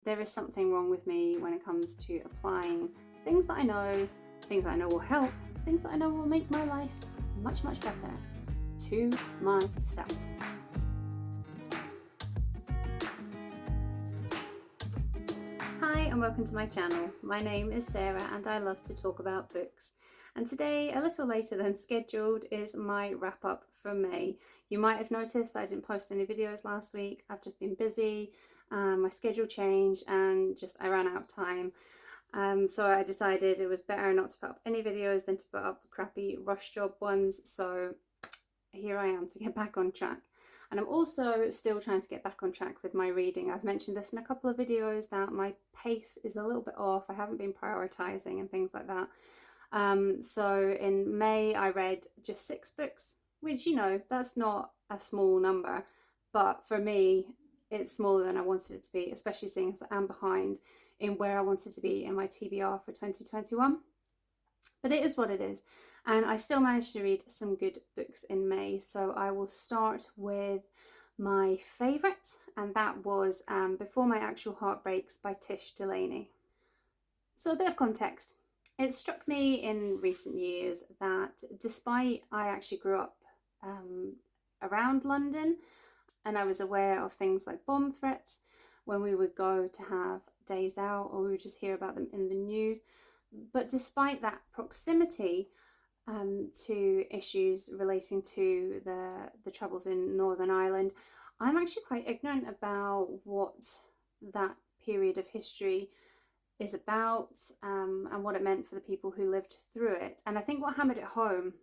There is something wrong with me when it comes to applying things that I know will help, things that I know will make my life much, much better to myself. Hi and welcome to my channel. My name is Sarah and I love to talk about books. And today, a little later than scheduled, is my wrap up for May. You might have noticed that I didn't post any videos last week. I've just been busy, my schedule changed and I ran out of time. So I decided it was better not to put up any videos than to put up crappy rush job ones. So here I am to get back on track. And I'm also still trying to get back on track with my reading. I've mentioned this in a couple of videos that my pace is a little bit off. I haven't been prioritizing and things like that. So in May I read just 6 books, which, you know, that's not a small number, but for me it's smaller than I wanted it to be, especially seeing as I am behind in where I wanted to be in my TBR for 2021. But it is what it is, and I still managed to read some good books in May. So I will start with my favourite, and that was Before My Actual Heart Breaks by Tish Delaney. So a bit of context. It struck me in recent years that despite I actually grew up around London and I was aware of things like bomb threats when we would go to have days out, or we would just hear about them in the news, but despite that proximity to issues relating to the troubles in Northern Ireland, I'm actually quite ignorant about what that period of history is about and what it meant for the people who lived through it. And I think what hammered it home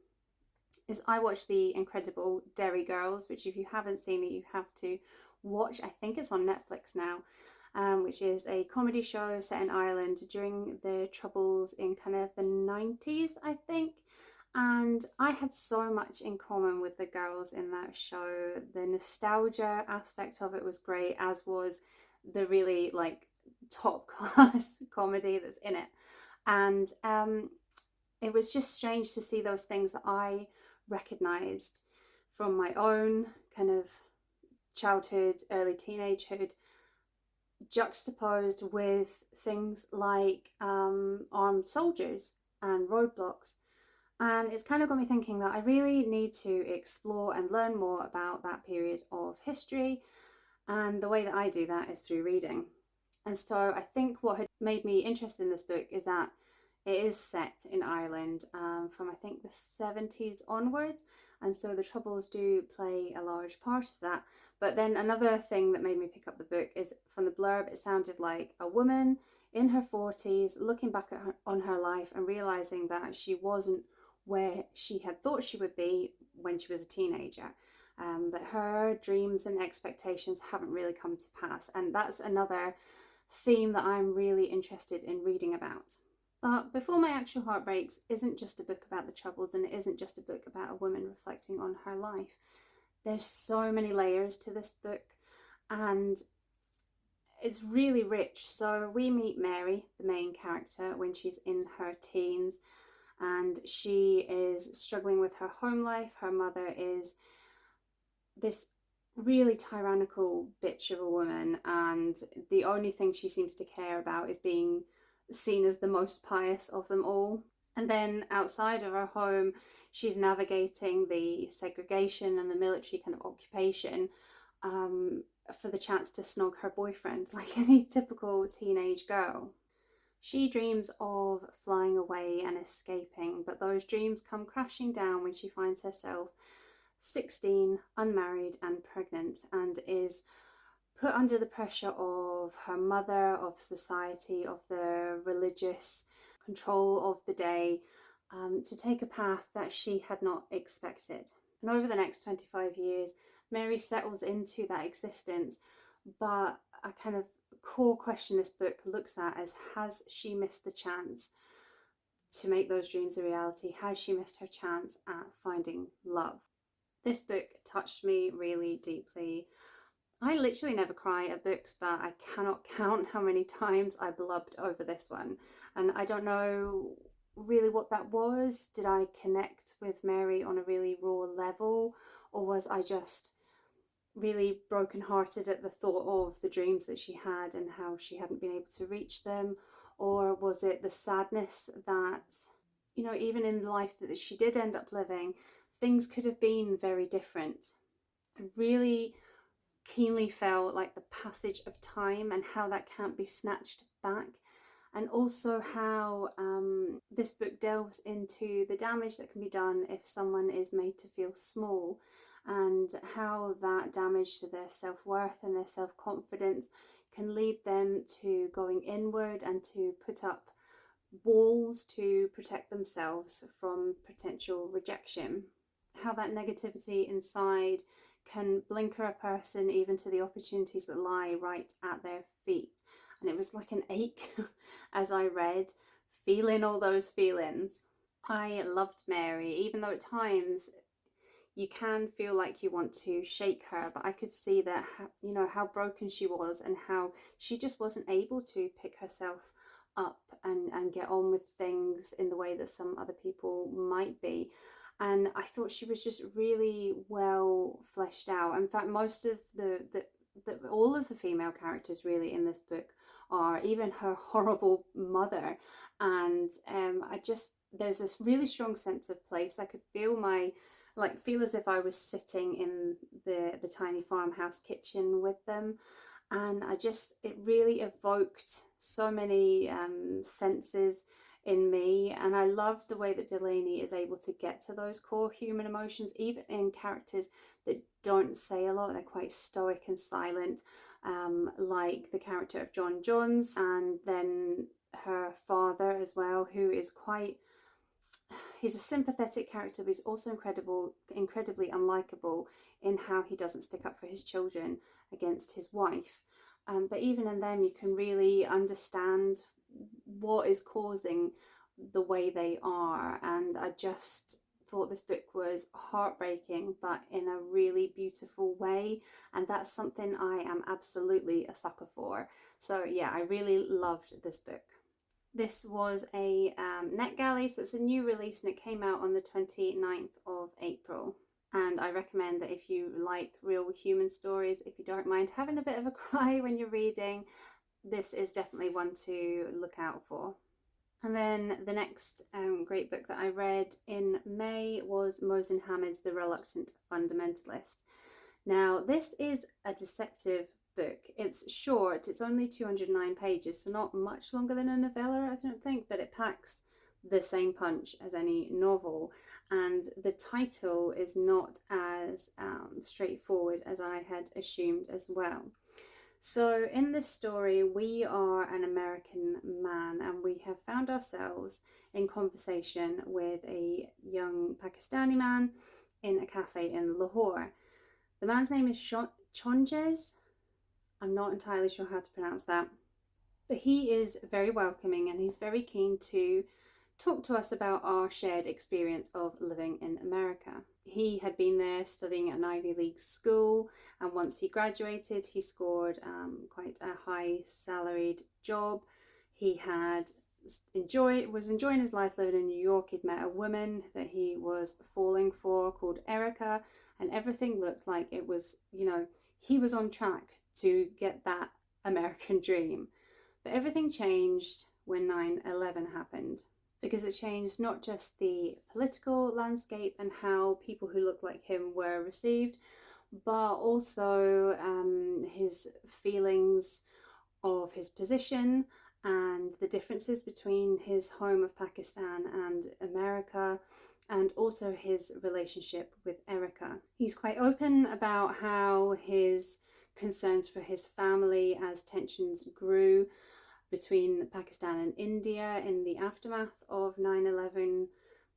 is I watched the incredible Derry Girls, which if you haven't seen it, you have to watch. I think it's on Netflix now, which is a comedy show set in Ireland during the troubles in kind of the 90s, I think. And I had so much in common with the girls in that show. The nostalgia aspect of it was great, as was the really top class comedy that's in it. And it was just strange to see those things that I recognized from my own kind of childhood, early teenagehood, juxtaposed with things like armed soldiers and roadblocks. And it's kind of got me thinking that I really need to explore and learn more about that period of history. And the way that I do that is through reading. And so I think what had made me interested in this book is that it is set in Ireland from I think the 70s onwards. And so the Troubles do play a large part of that. But then another thing that made me pick up the book is from the blurb, it sounded like a woman in her 40s looking back at on her life and realising that she wasn't where she had thought she would be when she was a teenager. That her dreams and expectations haven't really come to pass. And that's another theme that I'm really interested in reading about. But Before My Actual Heart Breaks isn't just a book about the Troubles, and it isn't just a book about a woman reflecting on her life. There's so many layers to this book, and it's really rich. So we meet Mary, the main character, when she's in her teens, and she is struggling with her home life. Her mother is this really tyrannical bitch of a woman, and the only thing she seems to care about is being seen as the most pious of them all. And then outside of her home, she's navigating the segregation and the military kind of occupation for the chance to snog her boyfriend like any typical teenage girl. She dreams of flying away and escaping, but those dreams come crashing down when she finds herself 16, unmarried and pregnant, and is put under the pressure of her mother, of society, of the religious control of the day, to take a path that she had not expected. And over the next 25 years, Mary settles into that existence, but a kind of core question this book looks at is, has she missed the chance to make those dreams a reality? Has she missed her chance at finding love? This book touched me really deeply. I literally never cry at books, but I cannot count how many times I blubbed over this one. And I don't know really what that was. Did I connect with Mary on a really raw level, or was I just really brokenhearted at the thought of the dreams that she had and how she hadn't been able to reach them? Or was it the sadness that, you know, even in the life that she did end up living, things could have been very different? I really keenly felt like the passage of time and how that can't be snatched back. And also how this book delves into the damage that can be done if someone is made to feel small, and how that damage to their self-worth and their self-confidence can lead them to going inward and to put up walls to protect themselves from potential rejection. How that negativity inside can blinker a person even to the opportunities that lie right at their feet. And it was like an ache as I read, feeling all those feelings. I loved Mary, even though at times you can feel like you want to shake her, but I could see that, you know, how broken she was and how she just wasn't able to pick herself up and get on with things in the way that some other people might be. And I thought she was just really well fleshed out. In fact, most of all of the female characters really in this book are, even her horrible mother. And there's this really strong sense of place. I could feel as if I was sitting in the tiny farmhouse kitchen with them. And it really evoked so many senses in me. And I love the way that Delaney is able to get to those core human emotions, even in characters that don't say a lot. They're quite stoic and silent, like the character of John Jones, and then her father as well, who is he's a sympathetic character, but he's also incredibly unlikable in how he doesn't stick up for his children against his wife. But even in them, you can really understand what is causing the way they are. And I just thought this book was heartbreaking, but in a really beautiful way. And that's something I am absolutely a sucker for. So yeah, I really loved this book. This was a NetGalley, so it's a new release and it came out on the 29th of April. And I recommend that if you like real human stories, if you don't mind having a bit of a cry when you're reading, this is definitely one to look out for. And then the next great book that I read in May was Mohsin Hamid's The Reluctant Fundamentalist. Now, this is a deceptive book. It's short, it's only 209 pages, so not much longer than a novella, I don't think, but it packs the same punch as any novel. And the title is not as straightforward as I had assumed as well. So in this story, we are an American man and we have found ourselves in conversation with a young Pakistani man in a cafe in Lahore. The man's name is Chonjez. I'm not entirely sure how to pronounce that, but he is very welcoming and he's very keen to talk to us about our shared experience of living in America. He had been there studying at an Ivy League school, and once he graduated, he scored quite a high salaried job. He was enjoying his life living in New York. He'd met a woman that he was falling for called Erica, and everything looked like it was, he was on track to get that American dream. But everything changed when 9/11 happened, because it changed not just the political landscape and how people who looked like him were received, but also his feelings of his position and the differences between his home of Pakistan and America, and also his relationship with Erica. He's quite open about how his concerns for his family as tensions grew between Pakistan and India in the aftermath of 9/11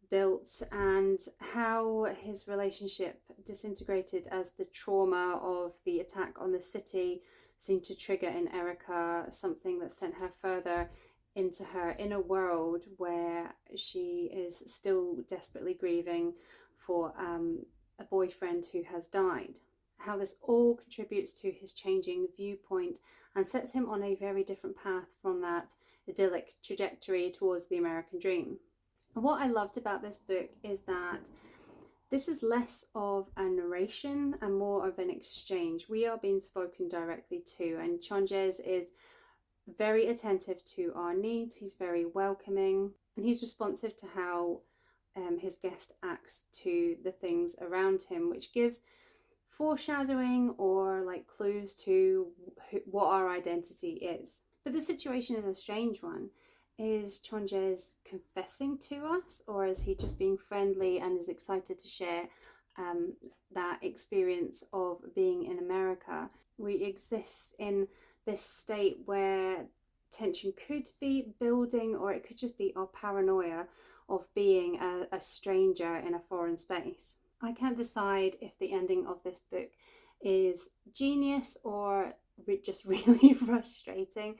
built, and how his relationship disintegrated as the trauma of the attack on the city seemed to trigger in Erica something that sent her further into her inner world, where she is still desperately grieving for a boyfriend who has died. How this all contributes to his changing viewpoint and sets him on a very different path from that idyllic trajectory towards the American dream. And what I loved about this book is that This is less of a narration and more of an exchange. We are being spoken directly to, and Chonjes is very attentive to our needs. He's very welcoming, and he's responsive to how his guest acts to the things around him, which gives foreshadowing or like clues to what our identity is. But the situation is a strange one. Is Chonjes confessing to us, or is he just being friendly and is excited to share that experience of being in America? We exist in this state where tension could be building, or it could just be our paranoia of being a stranger in a foreign space. I can't decide if the ending of this book is genius or just really frustrating,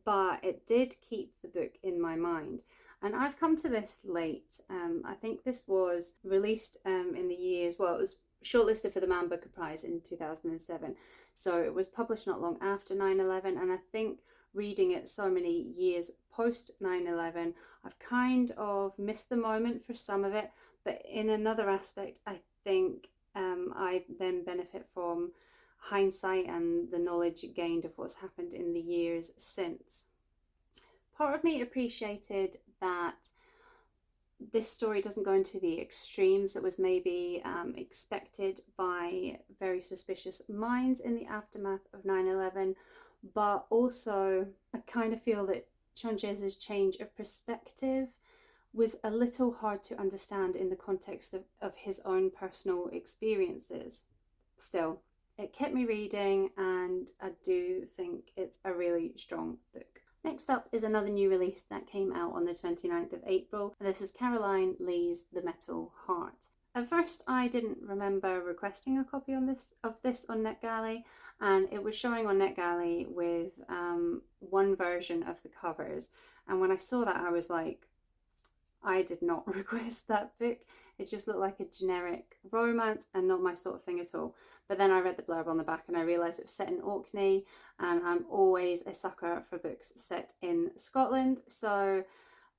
but it did keep the book in my mind. And I've come to this late. I think this was released in the years, well, it was shortlisted for the Man Booker Prize in 2007. So it was published not long after 9/11. And I think reading it so many years post 9/11, I've kind of missed the moment for some of it. But in another aspect, I think I then benefit from hindsight and the knowledge gained of what's happened in the years since. Part of me appreciated that this story doesn't go into the extremes that was maybe expected by very suspicious minds in the aftermath of 9/11, but also I kind of feel that Chonjes's change of perspective was a little hard to understand in the context of his own personal experiences. Still, it kept me reading, and I do think it's a really strong book. Next up is another new release that came out on the 29th of April, and this is Caroline Lee's The Metal Heart. At first, I didn't remember requesting a copy of this on NetGalley, and it was showing on NetGalley with one version of the covers. And when I saw that, I was like, I did not request that book. It just looked like a generic romance and not my sort of thing at all. But then I read the blurb on the back and I realised it was set in Orkney, and I'm always a sucker for books set in Scotland, so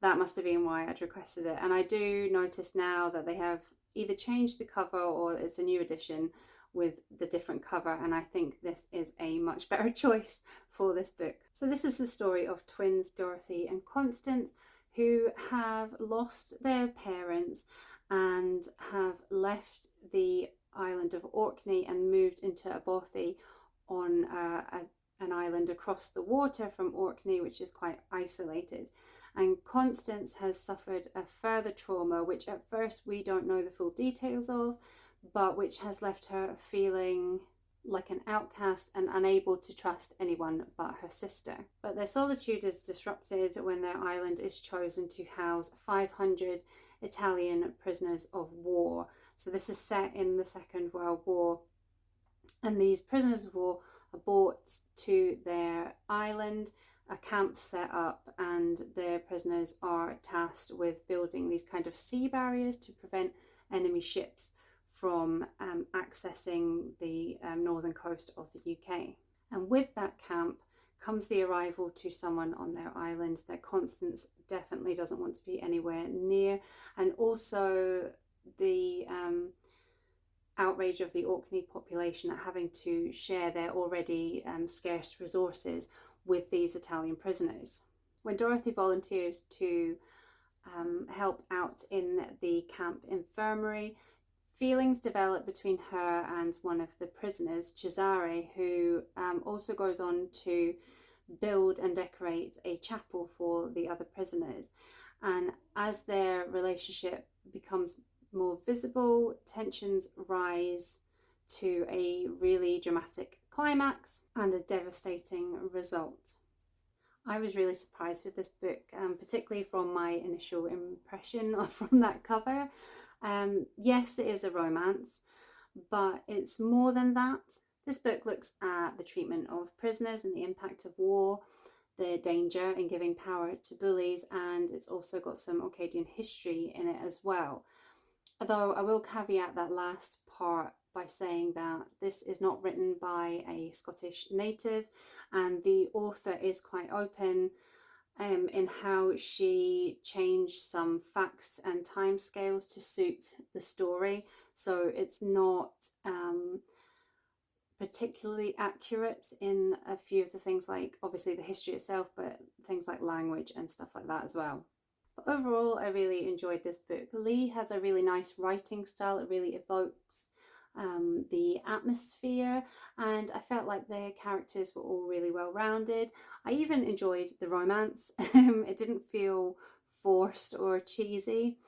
that must have been why I'd requested it. And I do notice now that they have either changed the cover or it's a new edition with the different cover, and I think this is a much better choice for this book. So this is the story of twins Dorothy and Constance, who have lost their parents and have left the island of Orkney and moved into a bothy on an island across the water from Orkney, which is quite isolated. And Constance has suffered a further trauma, which at first we don't know the full details of, but which has left her feeling like an outcast and unable to trust anyone but her sister. But their solitude is disrupted when their island is chosen to house 500 Italian prisoners of war. So this is set in the Second World War, and these prisoners of war are brought to their island, a camp set up, and their prisoners are tasked with building these kind of sea barriers to prevent enemy ships from accessing the northern coast of the UK. And with that camp comes the arrival to someone on their island that Constance definitely doesn't want to be anywhere near, and also the outrage of the Orkney population at having to share their already scarce resources with these Italian prisoners. When Dorothy volunteers to help out in the camp infirmary, feelings develop between her and one of the prisoners, Cesare, who also goes on to build and decorate a chapel for the other prisoners. And as their relationship becomes more visible, tensions rise to a really dramatic climax and a devastating result. I was really surprised with this book, particularly from my initial impression from that cover. Yes, it is a romance, but it's more than that. This book looks at the treatment of prisoners and the impact of war, the danger in giving power to bullies, and it's also got some Orcadian history in it as well. Although I will caveat that last part by saying that this is not written by a Scottish native, and the author is quite open in how she changed some facts and timescales to suit the story. So it's not particularly accurate in a few of the things, like obviously the history itself, but things like language and stuff like that as well. But overall, I really enjoyed this book. Lee has a really nice writing style. It really evokes the atmosphere, and I felt like the characters were all really well rounded. I even enjoyed the romance. It didn't feel forced or cheesy.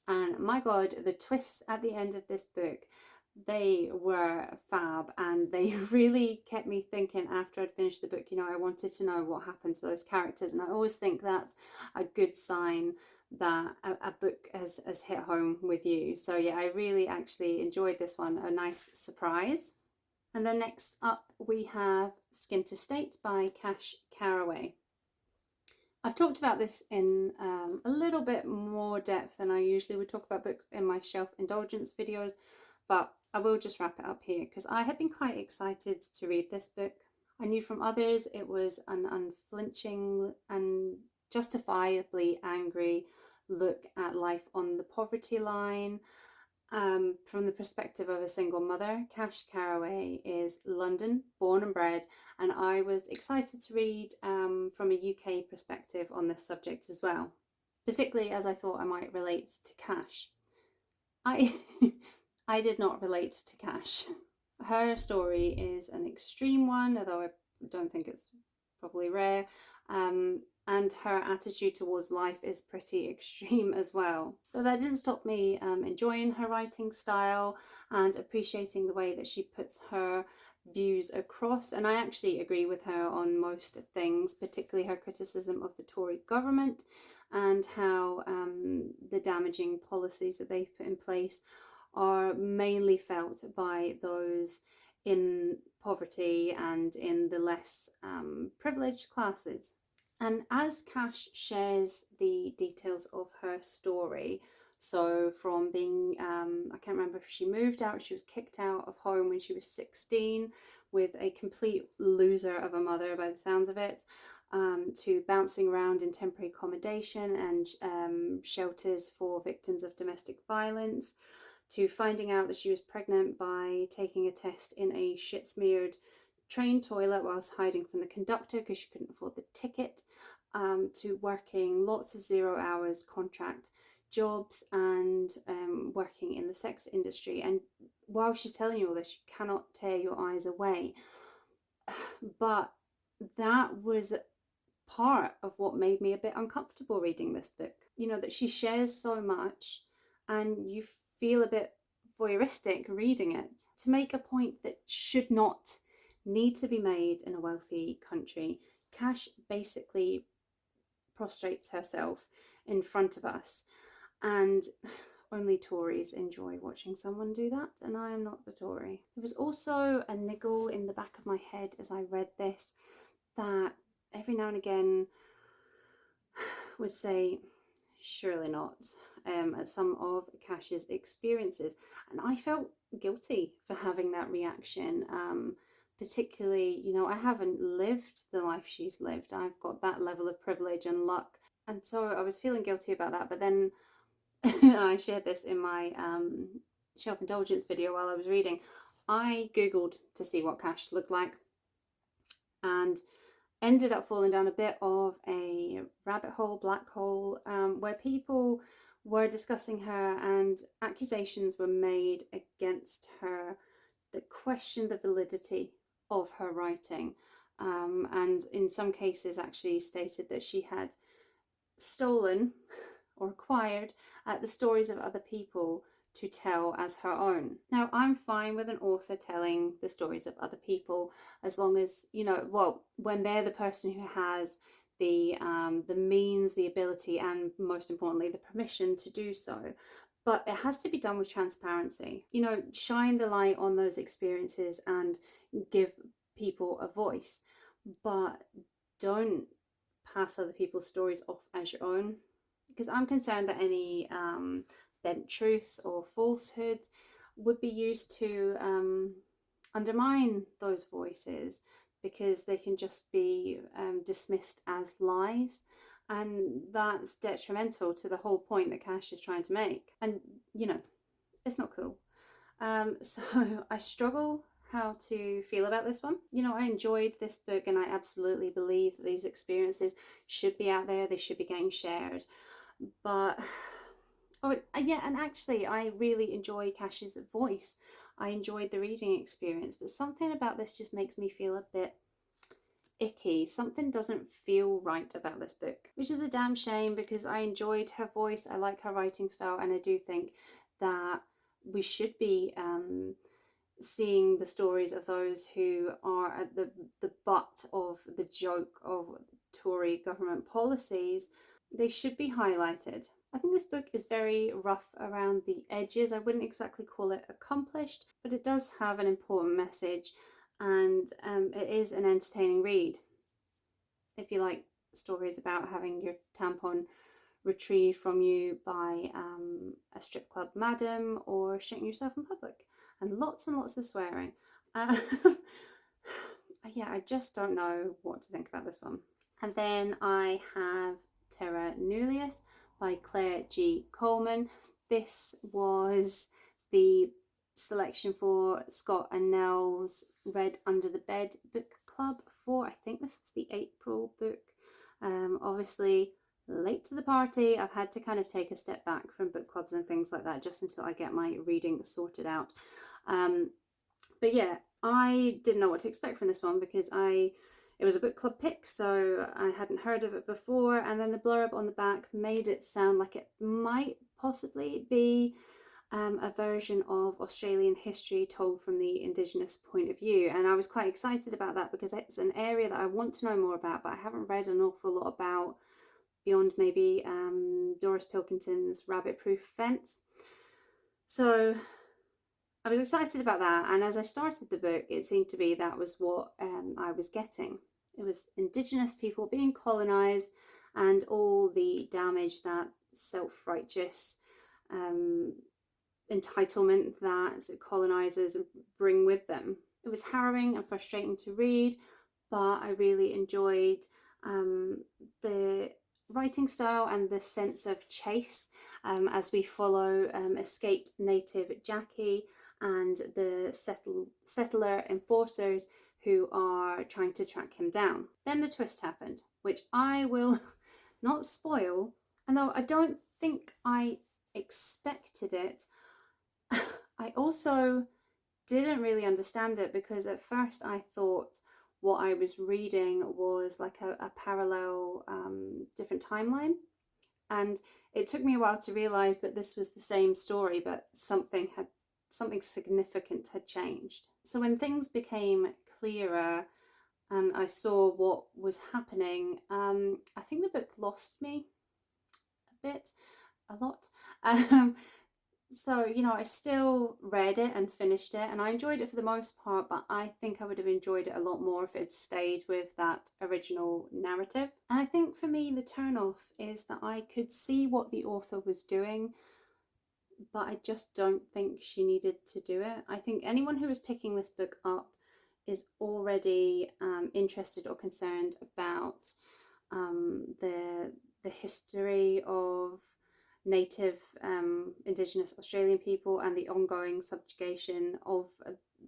And my God, the twists at the end of this book, they were fab, and they really kept me thinking after I'd finished the book. You know, I wanted to know what happened to those characters, and I always think that's a good sign that a book has hit home with you. So yeah, I really actually enjoyed this one, a nice surprise. And then next up we have Skint Estate by Carraway. I've talked about this in a little bit more depth than I usually would talk about books in my shelf indulgence videos, but I will just wrap it up here because I had been quite excited to read this book. I knew from others it was an unflinching and justifiably angry look at life on the poverty line. From the perspective of a single mother, Carraway is London, born and bred, and I was excited to read from a UK perspective on this subject as well, particularly as I thought I might relate to Cash. I I did not relate to Cash. Her story is an extreme one, although I don't think it's probably rare. And her attitude towards life is pretty extreme as well. But that didn't stop me enjoying her writing style and appreciating the way that she puts her views across. And I actually agree with her on most things, particularly her criticism of the Tory government and how the damaging policies that they've put in place are mainly felt by those in poverty and in the less privileged classes. And as Cash shares the details of her story, so from being, I can't remember if she moved out, she was kicked out of home when she was 16 with a complete loser of a mother by the sounds of it, to bouncing around in temporary accommodation and shelters for victims of domestic violence, to finding out that she was pregnant by taking a test in a shit-smeared train toilet whilst hiding from the conductor because she couldn't afford the ticket, to working lots of 0 hours contract jobs and working in the sex industry. And while she's telling you all this, you cannot tear your eyes away. But that was part of what made me a bit uncomfortable reading this book. You know, that she shares so much and you feel a bit voyeuristic reading it to make a point that should not need to be made in a wealthy country. Cash basically prostrates herself in front of us, and only Tories enjoy watching someone do that, and I am not the Tory. There was also a niggle in the back of my head as I read this that every now and again would say, surely not, at some of Cash's experiences. And I felt guilty for having that reaction. Particularly, you know, I haven't lived the life she's lived. I've got that level of privilege and luck. And so I was feeling guilty about that. But then I shared this in my shelf indulgence video while I was reading. I Googled to see what Cash looked like and ended up falling down a bit of a rabbit hole, black hole, where people were discussing her and accusations were made against her that questioned the validity of her writing, and in some cases actually stated that she had stolen or acquired the stories of other people to tell as her own. Now, I'm fine with an author telling the stories of other people as long as, you know, well, when they're the person who has the means, the ability, and most importantly, the permission to do so. But it has to be done with transparency. You know, shine the light on those experiences and give people a voice, but don't pass other people's stories off as your own. Because I'm concerned that any bent truths or falsehoods would be used to undermine those voices, because they can just be dismissed as lies. And that's detrimental to the whole point that Cash is trying to make. And, you know, it's not cool. So I struggle how to feel about this one. You know, I enjoyed this book and I absolutely believe that these experiences should be out there, they should be getting shared. But, oh, yeah, and actually, I really enjoy Cash's voice. I enjoyed the reading experience, but something about this just makes me feel a bit icky. Something doesn't feel right about this book, which is a damn shame because I enjoyed her voice, I like her writing style, and I do think that we should be seeing the stories of those who are at the butt of the joke of Tory government policies. They should be highlighted. I think this book is very rough around the edges. I wouldn't exactly call it accomplished, but it does have an important message, and it is an entertaining read. If you like stories about having your tampon retrieved from you by a strip club madam or shitting yourself in public, and lots of swearing. Yeah, I just don't know what to think about this one. And then I have Terra, Nullius by Claire G. Coleman. This was the selection for Scott and Nell's Read Under the Bed book club for, I think this was the April book. Obviously, late to the party. I've had to kind of take a step back from book clubs and things like that just until I get my reading sorted out. But yeah, I didn't know what to expect from this one because it was a book club pick, so I hadn't heard of it before, and then the blurb on the back made it sound like it might possibly be a version of Australian history told from the Indigenous point of view, and I was quite excited about that because it's an area that I want to know more about, but I haven't read an awful lot about beyond maybe Doris Pilkington's Rabbit Proof Fence. So I was excited about that, and as I started the book, it seemed to be that was what I was getting. It was Indigenous people being colonised and all the damage that self-righteous entitlement that colonisers bring with them. It was harrowing and frustrating to read, but I really enjoyed the writing style and the sense of chase as we follow escaped native Jackie and the settler enforcers who are trying to track him down. Then the twist happened, which I will not spoil, and though I don't think I expected it, I also didn't really understand it because at first I thought what I was reading was like a parallel different timeline, and it took me a while to realize that this was the same story but something significant had changed. So when things became clearer and I saw what was happening, I think the book lost me a lot. So, you know, I still read it and finished it and I enjoyed it for the most part, but I think I would have enjoyed it a lot more if it stayed with that original narrative. And I think for me, the turn-off is that I could see what the author was doing, but I just don't think she needed to do it. I think anyone who is picking this book up is already interested or concerned about the history of Native Indigenous Australian people and the ongoing subjugation of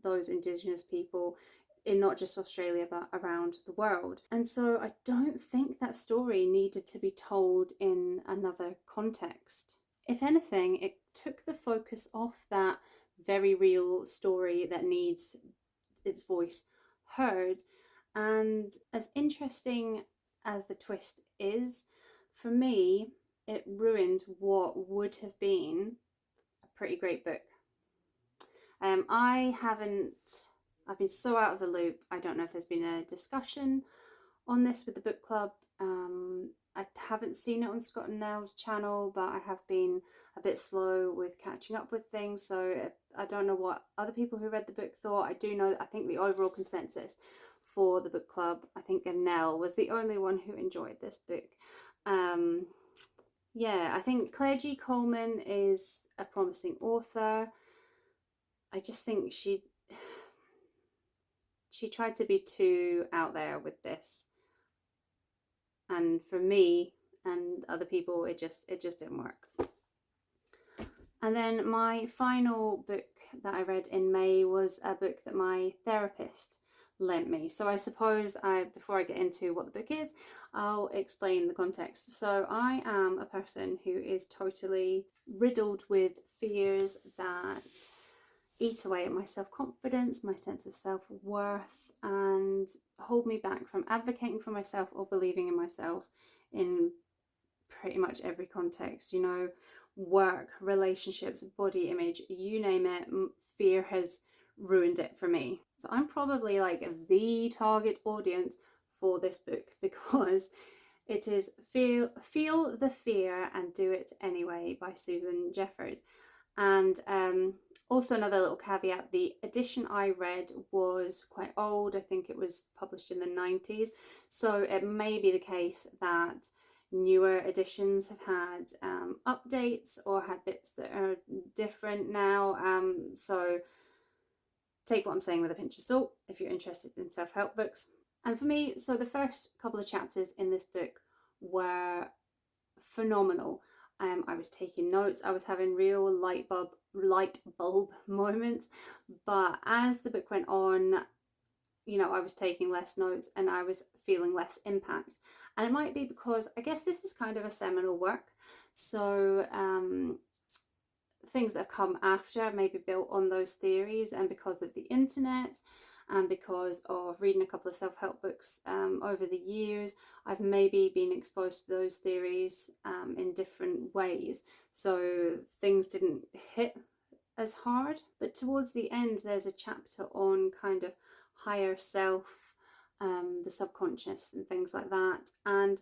those Indigenous people in not just Australia but around the world. And so I don't think that story needed to be told in another context. If anything, it took the focus off that very real story that needs its voice heard. And as interesting as the twist is, for me, it ruined what would have been a pretty great book. I've been so out of the loop. I don't know if there's been a discussion on this with the book club. I haven't seen it on Scott and Nell's channel, but I have been a bit slow with catching up with things, so I don't know what other people who read the book thought. I do know that I think the overall consensus for the book club, I think Nell was the only one who enjoyed this book. Yeah, I think Claire G. Coleman is a promising author. I just think she tried to be too out there with this. And for me, and other people it just didn't work. And then my final book that I read in May was a book that my therapist lent me. So I suppose before I get into what the book is, I'll explain the context. So I am a person who is totally riddled with fears that eat away at my self-confidence, my sense of self-worth, and hold me back from advocating for myself or believing in myself in pretty much every context, you know, work, relationships, body image, you name it. Fear has ruined it for me. So I'm probably like the target audience for this book, because it is Feel the Fear and Do It Anyway by Susan Jeffers. And also another little caveat, the edition I read was quite old. I think it was published in the 90s. So it may be the case that newer editions have had updates or had bits that are different now. So take what I'm saying with a pinch of salt if you're interested in self-help books. And for me, so the first couple of chapters in this book were phenomenal. I was taking notes, I was having real light bulb moments, but as the book went on, you know, I was taking less notes and I was feeling less impact. And it might be because I guess this is kind of a seminal work, so things that have come after maybe built on those theories, and because of the internet and because of reading a couple of self-help books over the years, I've maybe been exposed to those theories in different ways, so things didn't hit as hard. But towards the end there's a chapter on kind of higher self, the subconscious and things like that, and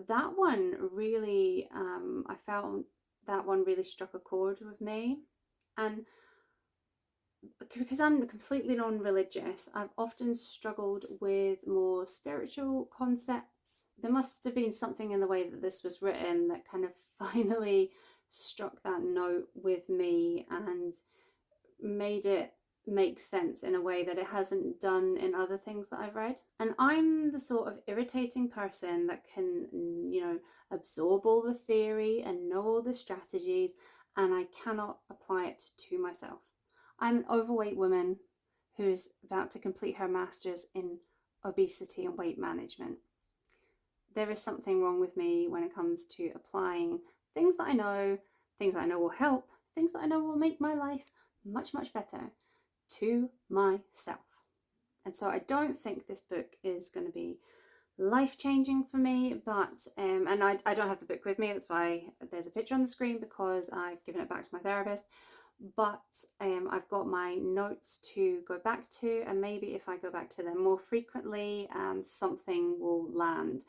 that one really I found that one really struck a chord with me. And because I'm completely non-religious, I've often struggled with more spiritual concepts. There must have been something in the way that this was written that kind of finally struck that note with me and made it make sense in a way that it hasn't done in other things that I've read. And I'm the sort of irritating person that can, you know, absorb all the theory and know all the strategies, and I cannot apply it to myself. I'm an overweight woman who's about to complete her master's in obesity and weight management. There is something wrong with me when it comes to applying things that I know will help, things that I know will make my life much, much better, to myself. And so I don't think this book is going to be life-changing for me, but and I don't have the book with me, that's why there's a picture on the screen, because I've given it back to my therapist. But I've got my notes to go back to, and maybe if I go back to them more frequently, something will land.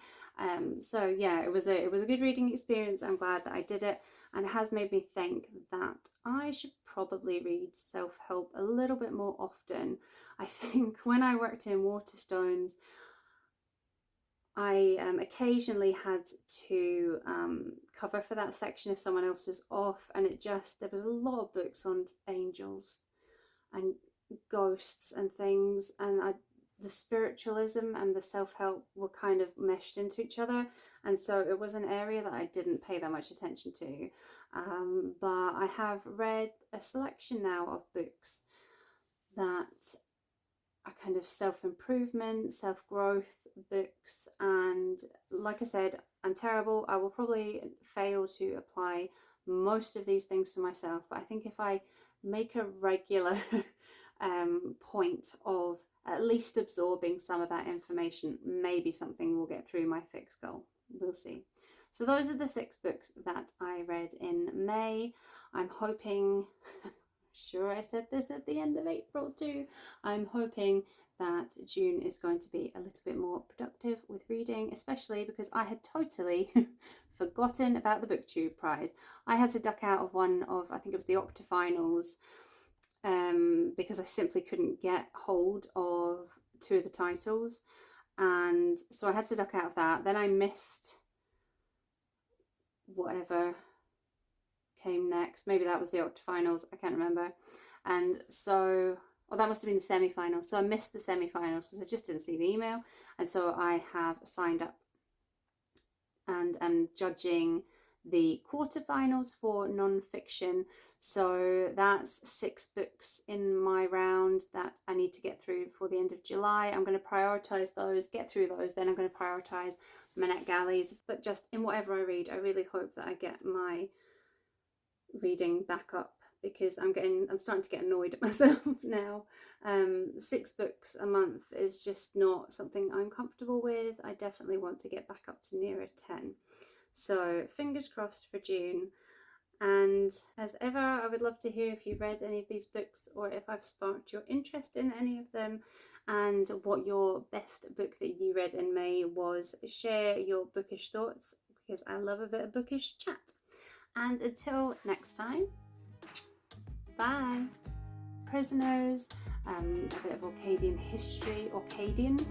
So yeah, it was a good reading experience. I'm glad that I did it, and it has made me think that I should probably read self-help a little bit more often. I think when I worked in Waterstones, I occasionally had to cover for that section if someone else was off, and there was a lot of books on angels and ghosts and things, and the spiritualism and the self-help were kind of meshed into each other, and so it was an area that I didn't pay that much attention to. But I have read a selection now of books that are kind of self-improvement, self-growth books, and like I said, I'm terrible. I will probably fail to apply most of these things to myself, but I think if I make a regular point of at least absorbing some of that information, maybe something will get through my thick skull. We'll see. So those are the 6 books that I read in May. I'm hoping sure I said this at the end of April too. I'm hoping that June is going to be a little bit more productive with reading, especially because I had totally forgotten about the BookTube prize. I had to duck out of one of, I think it was the Octafinals, because I simply couldn't get hold of 2 of the titles, and so I had to duck out of that. Then I missed whatever came next. Maybe that was the Octafinals, I can't remember. And so, that must have been the semi-finals. So I missed the semi-finals because I just didn't see the email, and so I have signed up and I'm judging the quarterfinals for non-fiction. So that's 6 books in my round that I need to get through before the end of July. I'm going to prioritise those, get through those, then I'm going to prioritise my NetGalleys. But just in whatever I read, I really hope that I get my reading back up, because I'm starting to get annoyed at myself now. 6 books a month is just not something I'm comfortable with. I definitely want to get back up to nearer 10. So fingers crossed for June. And as ever, I would love to hear if you've read any of these books, or if I've sparked your interest in any of them, and what your best book that you read in May was. Share your bookish thoughts, because I love a bit of bookish chat. And until next time, bye. Prisoners, a bit of Orcadian history, Orcadian.